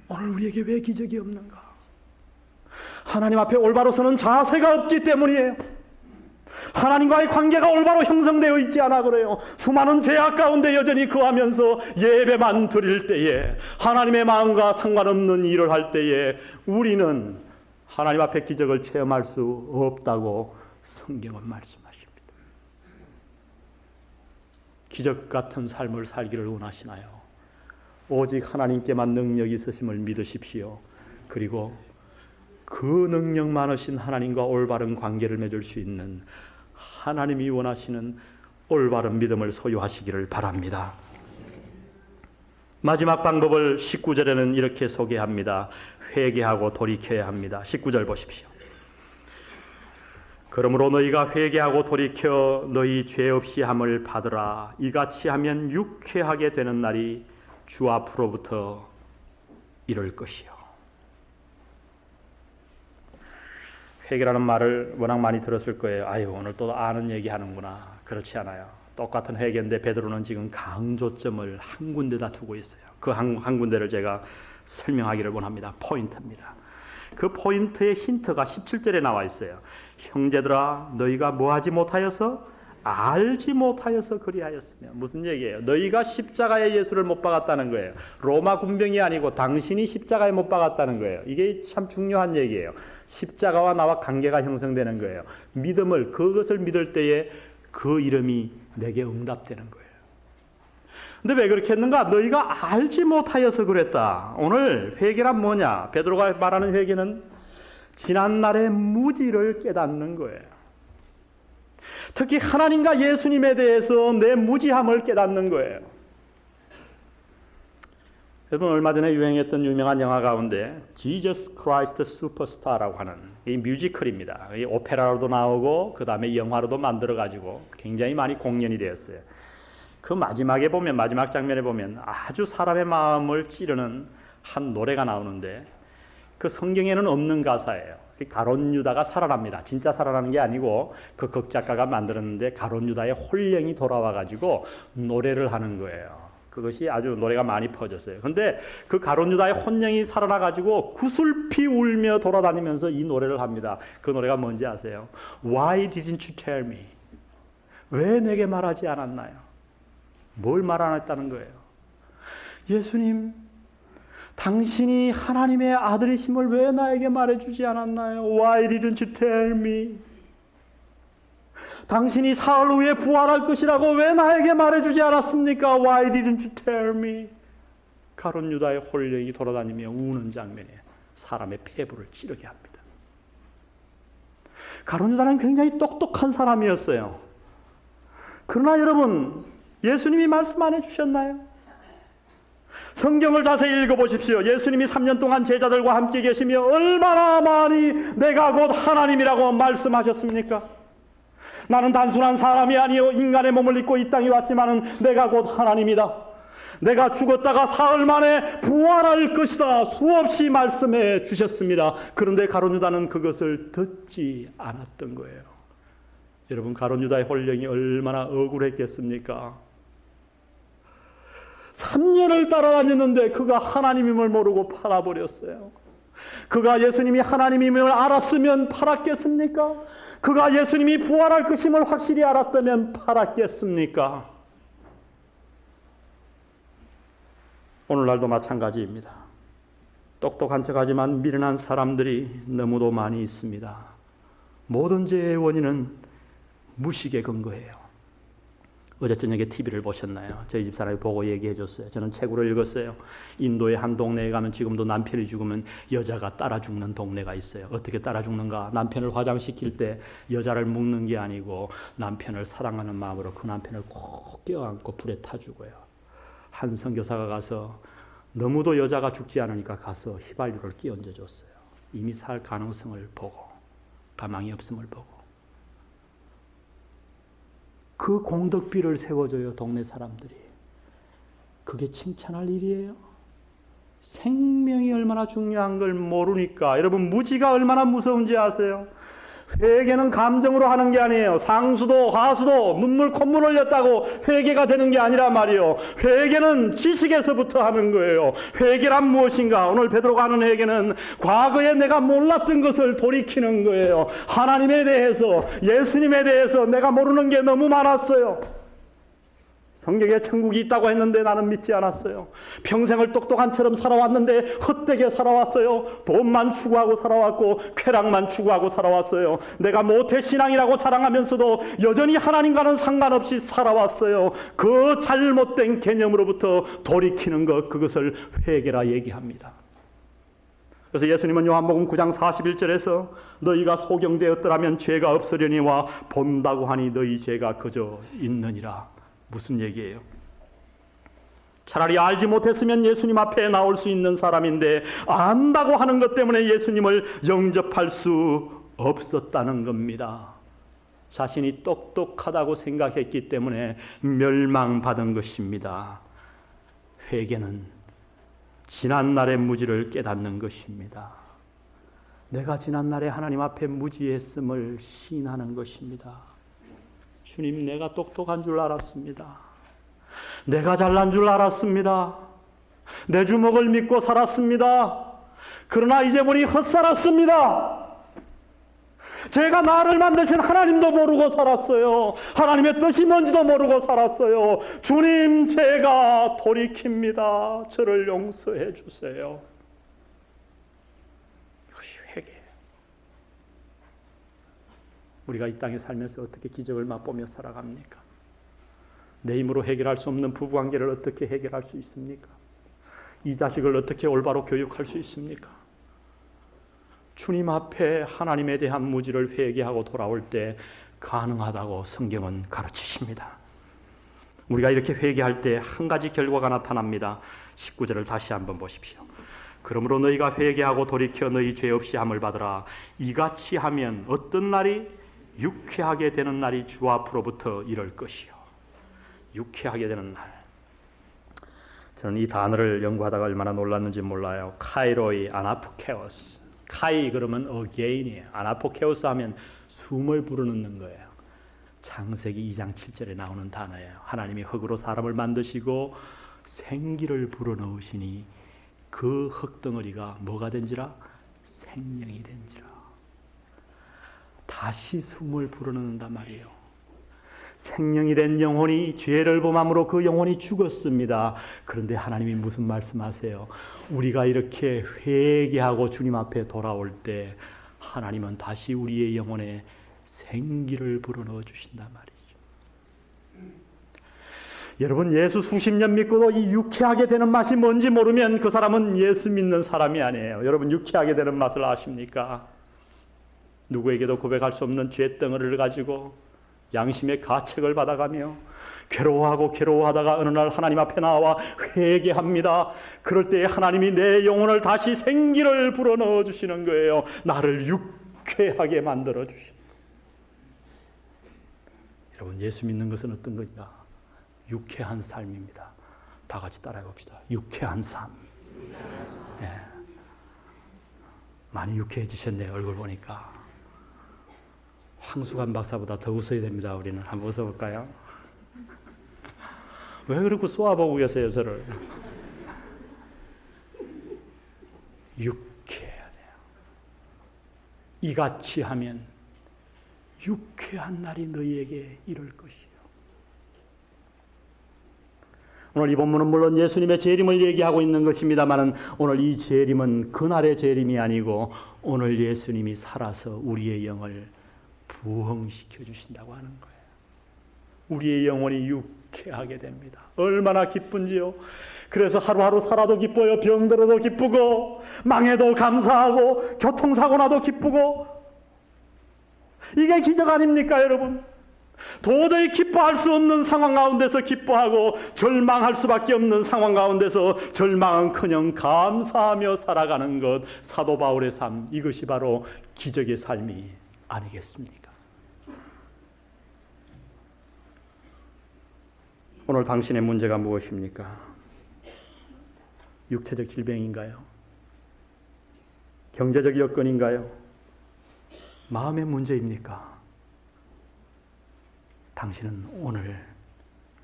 오늘 우리에게 왜 기적이 없는가? 하나님 앞에 올바로 서는 자세가 없기 때문이에요. 하나님과의 관계가 올바로 형성되어 있지 않아 그래요. 수많은 죄악 가운데 여전히 거하면서 예배만 드릴 때에, 하나님의 마음과 상관없는 일을 할 때에 우리는 하나님 앞에 기적을 체험할 수 없다고 성경은 말씀하십니다. 기적 같은 삶을 살기를 원하시나요? 오직 하나님께만 능력이 있으심을 믿으십시오. 그리고 그 능력 많으신 하나님과 올바른 관계를 맺을 수 있는 하나님이 원하시는 올바른 믿음을 소유하시기를 바랍니다. 마지막 방법을 19절에는 이렇게 소개합니다. 회개하고 돌이켜야 합니다. 19절 보십시오. 그러므로 너희가 회개하고 돌이켜 너희 죄 없이 함을 받으라. 이같이 하면 유쾌하게 되는 날이 주 앞으로부터 이를 것이요. 회개라는 말을 워낙 많이 들었을 거예요. 아유, 오늘 또 아는 얘기 하는구나. 그렇지 않아요. 똑같은 회개인데 베드로는 지금 강조점을 한 군데다 두고 있어요. 그 한 군데를 제가 설명하기를 원합니다. 포인트입니다. 그 포인트의 힌트가 17절에 나와 있어요. 형제들아, 너희가 뭐하지 못하여서? 알지 못하여서 그리하였으며. 무슨 얘기예요? 너희가 십자가에 예수를 못 박았다는 거예요. 로마 군병이 아니고 당신이 십자가에 못 박았다는 거예요. 이게 참 중요한 얘기예요. 십자가와 나와 관계가 형성되는 거예요. 믿음을, 그것을 믿을 때에 그 이름이 내게 응답되는 거예요. 근데 왜 그렇게 했는가? 너희가 알지 못하여서 그랬다. 오늘 회개란 뭐냐? 베드로가 말하는 회개는 지난날의 무지를 깨닫는 거예요. 특히 하나님과 예수님에 대해서 내 무지함을 깨닫는 거예요. 여러분, 얼마 전에 유행했던 유명한 영화 가운데 Jesus Christ Superstar라고 하는 이 뮤지컬입니다. 이 오페라로도 나오고 그 다음에 영화로도 만들어가지고 굉장히 많이 공연이 되었어요. 그 마지막에 보면, 마지막 장면에 보면 아주 사람의 마음을 찌르는 한 노래가 나오는데 그 성경에는 없는 가사예요. 가룟 유다가 살아납니다. 진짜 살아나는 게 아니고 그 극작가가 만들었는데 가룟 유다의 혼령이 돌아와가지고 노래를 하는 거예요. 그것이 아주 노래가 많이 퍼졌어요. 그런데 그 가룟 유다의 혼령이 살아나가지고 구슬피 울며 돌아다니면서 이 노래를 합니다. 그 노래가 뭔지 아세요? Why didn't you tell me? 왜 내게 말하지 않았나요? 뭘 말 안 했다는 거예요? 예수님, 당신이 하나님의 아들이심을 왜 나에게 말해주지 않았나요? Why didn't you tell me? 당신이 사흘 후에 부활할 것이라고 왜 나에게 말해주지 않았습니까? Why didn't you tell me? 가룟 유다의 혼령이 돌아다니며 우는 장면에 사람의 폐부를 찌르게 합니다. 가룟 유다는 굉장히 똑똑한 사람이었어요. 그러나 여러분, 예수님이 말씀 안 해주셨나요? 성경을 자세히 읽어보십시오. 예수님이 3년 동안 제자들과 함께 계시며 얼마나 많이 내가 곧 하나님이라고 말씀하셨습니까? 나는 단순한 사람이 아니요 인간의 몸을 입고 이 땅에 왔지만은 내가 곧 하나님이다. 내가 죽었다가 사흘 만에 부활할 것이다. 수없이 말씀해 주셨습니다. 그런데 가룟 유다는 그것을 듣지 않았던 거예요. 여러분, 가룟 유다의 혼령이 얼마나 억울했겠습니까? 3년을 따라다녔는데 그가 하나님임을 모르고 팔아버렸어요. 그가 예수님이 하나님임을 알았으면 팔았겠습니까? 그가 예수님이 부활할 것임을 확실히 알았다면 팔았겠습니까? 오늘날도 마찬가지입니다. 똑똑한 척하지만 미련한 사람들이 너무도 많이 있습니다. 모든 죄의 원인은 무식에 근거해요. 어제 저녁에 TV를 보셨나요? 저희 집사람이 보고 얘기해 줬어요. 저는 책으로 읽었어요. 인도의 한 동네에 가면 지금도 남편이 죽으면 여자가 따라 죽는 동네가 있어요. 어떻게 따라 죽는가? 남편을 화장시킬 때 여자를 묶는 게 아니고 남편을 사랑하는 마음으로 그 남편을 꼭 껴안고 불에 타 죽어요. 한 선교사가 가서 너무도 여자가 죽지 않으니까 가서 휘발유를 끼얹어 줬어요. 이미 살 가능성을 보고, 가망이 없음을 보고. 그 공덕비를 세워줘요, 동네 사람들이. 그게 칭찬할 일이에요? 생명이 얼마나 중요한 걸 모르니까. 여러분, 무지가 얼마나 무서운지 아세요? 회개는 감정으로 하는 게 아니에요. 상수도 하수도 눈물 콧물 흘렸다고 회개가 되는 게 아니란 말이에요. 회개는 지식에서부터 하는 거예요. 회개란 무엇인가? 오늘 베드로가 하는 회개는 과거에 내가 몰랐던 것을 돌이키는 거예요. 하나님에 대해서, 예수님에 대해서 내가 모르는 게 너무 많았어요. 성경에 천국이 있다고 했는데 나는 믿지 않았어요. 평생을 똑똑한처럼 살아왔는데 헛되게 살아왔어요. 돈만 추구하고 살아왔고 쾌락만 추구하고 살아왔어요. 내가 모태신앙이라고 자랑하면서도 여전히 하나님과는 상관없이 살아왔어요. 그 잘못된 개념으로부터 돌이키는 것, 그것을 회개라 얘기합니다. 그래서 예수님은 요한복음 9장 41절에서 너희가 소경되었더라면 죄가 없으려니와 본다고 하니 너희 죄가 그저 있느니라. 무슨 얘기예요? 차라리 알지 못했으면 예수님 앞에 나올 수 있는 사람인데 안다고 하는 것 때문에 예수님을 영접할 수 없었다는 겁니다. 자신이 똑똑하다고 생각했기 때문에 멸망받은 것입니다. 회개는 지난날의 무지를 깨닫는 것입니다. 내가 지난날에 하나님 앞에 무지했음을 시인하는 것입니다. 주님, 내가 똑똑한 줄 알았습니다. 내가 잘난 줄 알았습니다. 내 주먹을 믿고 살았습니다. 그러나 이제 보니 헛살았습니다. 제가 나를 만드신 하나님도 모르고 살았어요. 하나님의 뜻이 뭔지도 모르고 살았어요. 주님, 제가 돌이킵니다. 저를 용서해 주세요. 이것이 회개예요. 우리가 이 땅에 살면서 어떻게 기적을 맛보며 살아갑니까? 내 힘으로 해결할 수 없는 부부관계를 어떻게 해결할 수 있습니까? 이 자식을 어떻게 올바로 교육할 수 있습니까? 주님 앞에 하나님에 대한 무지를 회개하고 돌아올 때 가능하다고 성경은 가르치십니다. 우리가 이렇게 회개할 때 한 가지 결과가 나타납니다. 19절을 다시 한번 보십시오. 그러므로 너희가 회개하고 돌이켜 너희 죄 없이 함을 받으라. 이같이 하면 어떤 날이? 유쾌하게 되는 날이 주 앞으로부터 이럴 것이요. 유쾌하게 되는 날. 저는 이 단어를 연구하다가 얼마나 놀랐는지 몰라요. 카이로이 아나포케오스. 카이 그러면 again이에요. 아나포케오스 하면 숨을 불어넣는 거예요. 창세기 2장 7절에 나오는 단어예요. 하나님이 흙으로 사람을 만드시고 생기를 불어넣으시니 그 흙덩어리가 뭐가 된지라? 생명이 된지라. 다시 숨을 불어넣는단 말이에요. 생명이 된 영혼이 죄를 범함으로 그 영혼이 죽었습니다. 그런데 하나님이 무슨 말씀하세요? 우리가 이렇게 회개하고 주님 앞에 돌아올 때 하나님은 다시 우리의 영혼에 생기를 불어넣어 주신단 말이죠. 여러분, 예수 수십 년 믿고도 이 유쾌하게 되는 맛이 뭔지 모르면 그 사람은 예수 믿는 사람이 아니에요. 여러분, 유쾌하게 되는 맛을 아십니까? 누구에게도 고백할 수 없는 죄덩어리를 가지고 양심의 가책을 받아가며 괴로워하다가 어느 날 하나님 앞에 나와 회개합니다. 그럴 때 하나님이 내 영혼을 다시 생기를 불어넣어 주시는 거예요. 나를 유쾌하게 만들어 주시는. 여러분, 예수 믿는 것은 어떤 것이냐? 유쾌한 삶입니다. 다 같이 따라해 봅시다. 유쾌한 삶. 네. 많이 유쾌해지셨네요. 얼굴 보니까. 황수관 박사보다 더 웃어야 됩니다. 우리는 한번 웃어볼까요? 왜 그렇게 쏘아보고 계세요, 저를? 유쾌해야 돼요. 이같이 하면 유쾌한 날이 너희에게 이를 것이요. 오늘 이 본문은 물론 예수님의 재림을 얘기하고 있는 것입니다만 오늘 이 재림은 그날의 재림이 아니고 오늘 예수님이 살아서 우리의 영을 부흥시켜 주신다고 하는 거예요. 우리의 영혼이 유쾌하게 됩니다. 얼마나 기쁜지요. 그래서 하루하루 살아도 기뻐요. 병들어도 기쁘고 망해도 감사하고 교통사고 나도 기쁘고. 이게 기적 아닙니까, 여러분? 도저히 기뻐할 수 없는 상황 가운데서 기뻐하고 절망할 수밖에 없는 상황 가운데서 절망은커녕 감사하며 살아가는 것, 사도 바울의 삶, 이것이 바로 기적의 삶이 아니겠습니까? 오늘 당신의 문제가 무엇입니까? 육체적 질병인가요? 경제적 여건인가요? 마음의 문제입니까? 당신은 오늘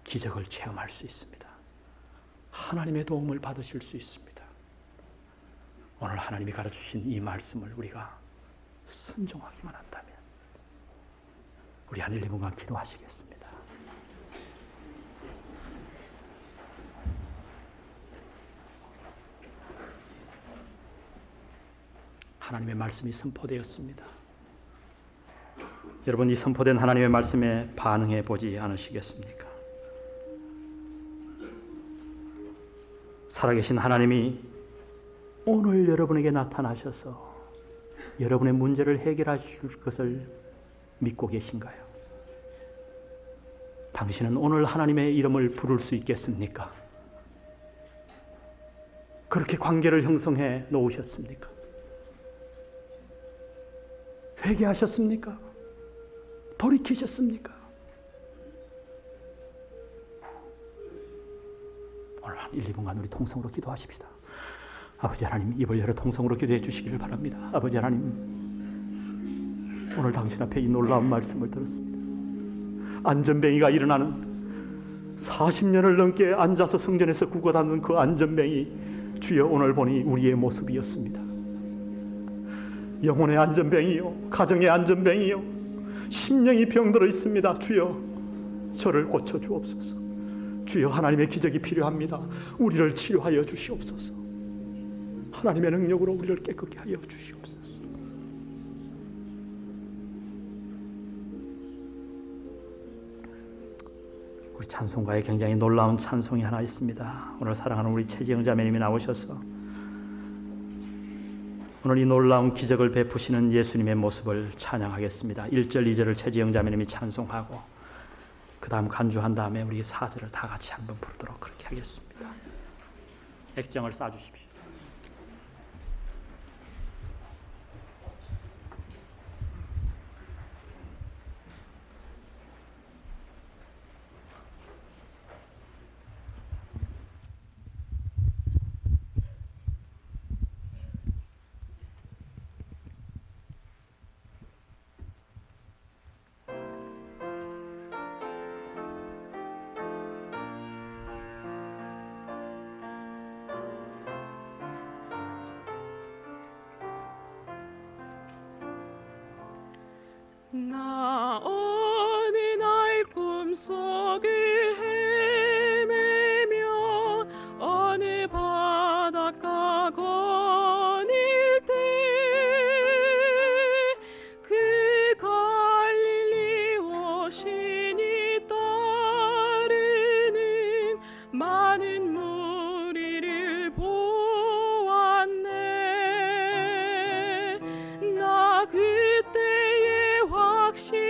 기적을 체험할 수 있습니다. 하나님의 도움을 받으실 수 있습니다. 오늘 하나님이 가르치신 이 말씀을 우리가 순종하기만 한다면 우리 한 1, 2분간 기도하시겠습니다. 하나님의 말씀이 선포되었습니다. 여러분, 이 선포된 하나님의 말씀에 반응해 보지 않으시겠습니까? 살아계신 하나님이 오늘 여러분에게 나타나셔서 여러분의 문제를 해결하실 것을 믿고 계신가요? 당신은 오늘 하나님의 이름을 부를 수 있겠습니까? 그렇게 관계를 형성해 놓으셨습니까? 회개하셨습니까? 돌이키셨습니까? 오늘 한 1, 2분간 우리 통성으로 기도하십시다. 아버지 하나님, 입을 열어 통성으로 기도해 주시기를 바랍니다. 아버지 하나님, 오늘 당신 앞에 이 놀라운 말씀을 들었습니다. 안전뱅이가 일어나는 40년을 넘게 앉아서 성전에서 구걸하는 그 안전뱅이, 주여 오늘 보니 우리의 모습이었습니다. 영혼의 안전뱅이요, 가정의 안전뱅이요, 심령이 병들어 있습니다. 주여 저를 고쳐 주옵소서. 주여 하나님의 기적이 필요합니다. 우리를 치료하여 주시옵소서. 하나님의 능력으로 우리를 깨끗게 하여 주시옵소서. 우리 찬송가에 굉장히 놀라운 찬송이 하나 있습니다. 오늘 사랑하는 우리 최지영 자매님이 나오셔서 오늘 이 놀라운 기적을 베푸시는 예수님의 모습을 찬양하겠습니다. 1절, 2절을 최지영 자매님이 찬송하고 그 다음 간주한 다음에 우리 4절을 다 같이 한번 부르도록 그렇게 하겠습니다. 액정을 쏴주십시오. 나 어느 날 꿈속을 헤매며 어느 바닷가 거닐 때 그 갈릴리 오신이 따르는 많은 무리를 보았네. 나 그때에 확신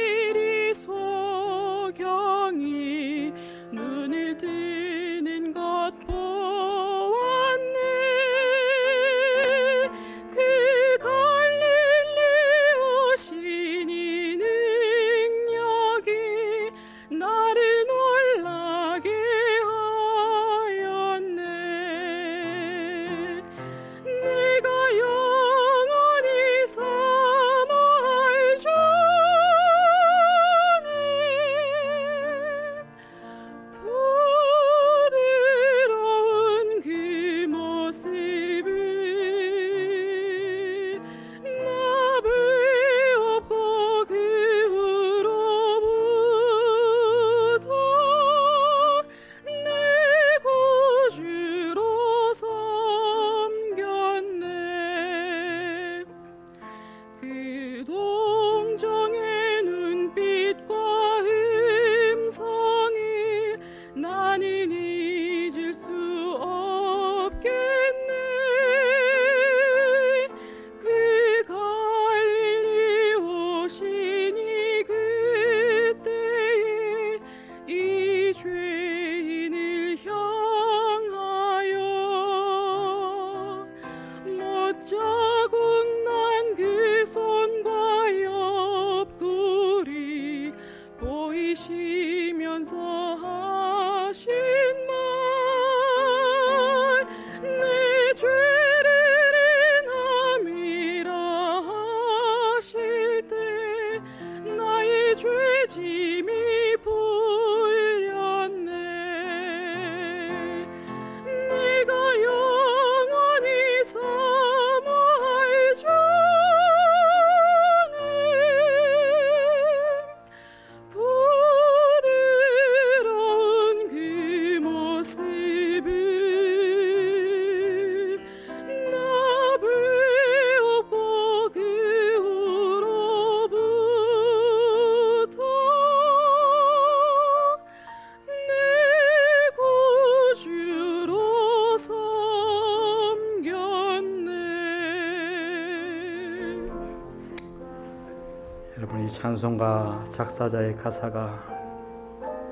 찬송가 작사자의 가사가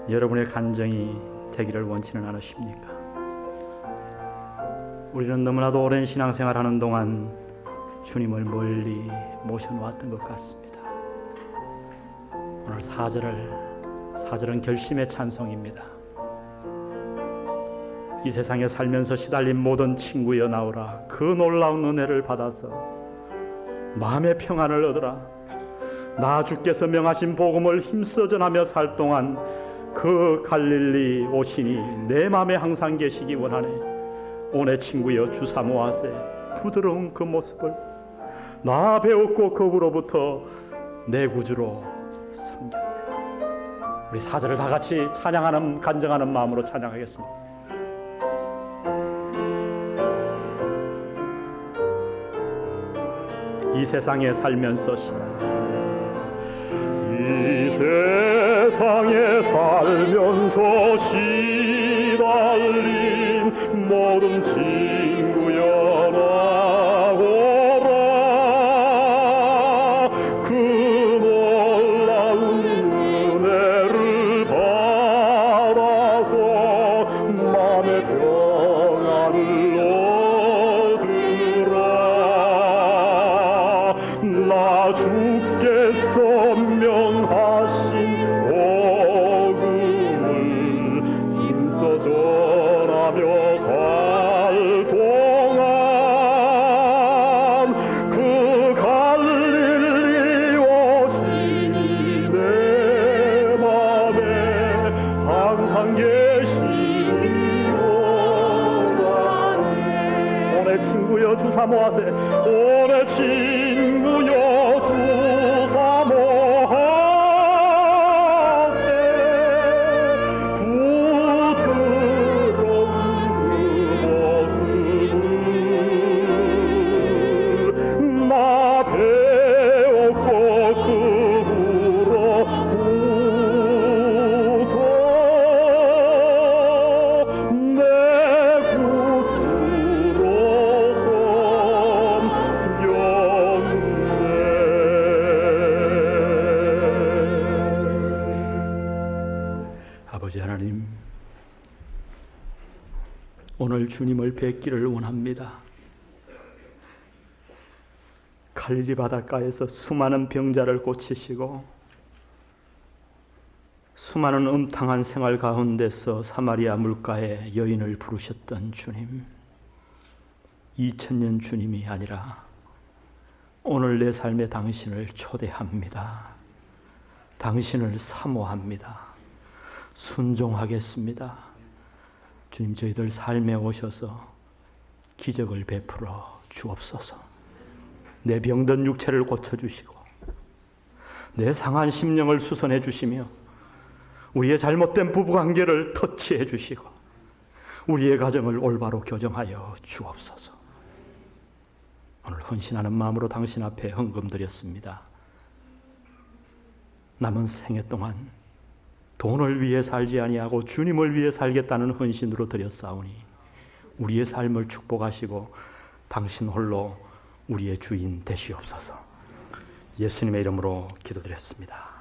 여러분의 간정이 되기를 원치는 않으십니까? 우리는 너무나도 오랜 신앙생활하는 동안 주님을 멀리 모셔놓았던 것 같습니다. 오늘 4절은 결심의 찬송입니다. 이 세상에 살면서 시달린 모든 친구여 나오라. 그 놀라운 은혜를 받아서 마음의 평안을 얻으라. 나 주께서 명하신 복음을 힘써 전하며 살 동안 그 갈릴리 오시니 내 마음에 항상 계시기 원하네. 오내 친구여 주 사모하세. 부드러운 그 모습을 나 배웠고 거구로부터 내 구주로 섬겼네. 우리 4절을 다 같이 찬양하는 간증하는 마음으로 찬양하겠습니다. 이 세상에 살면서 이 세상에 살면서 시달린 모든 친구여 나오라. 그 놀라운 은혜를 받아서 마음의 평안을 나 주께서 명하신 복음을 힘써 전하며 살 동안 그 갈릴리 오시니 내 맘에 항상 계시니 원하네. 오내 친구여 주 사모하세. 오내 친구여 주 사모하세. 부드러운 그 모습을 나 배웠고 그 후로부터 내 구주로 아버지 하나님, 오늘 주님을 뵙기를 원합니다. 갈릴리 바닷가에서 수많은 병자를 고치시고 수많은 음탕한 생활 가운데서 사마리아 물가에 여인을 부르셨던 주님, 2000년 주님이 아니라 오늘 내 삶에 당신을 초대합니다. 당신을 사모합니다. 순종하겠습니다. 주님, 저희들 삶에 오셔서 기적을 베풀어 주옵소서. 내 병든 육체를 고쳐주시고 내 상한 심령을 수선해 주시며 우리의 잘못된 부부관계를 터치해 주시고 우리의 가정을 올바로 교정하여 주옵소서. 오늘 헌신하는 마음으로 당신 앞에 헌금 드렸습니다. 남은 생애 동안 돈을 위해 살지 아니하고 주님을 위해 살겠다는 헌신으로 드렸사오니 우리의 삶을 축복하시고 당신 홀로 우리의 주인 되시옵소서. 예수님의 이름으로 기도드렸습니다.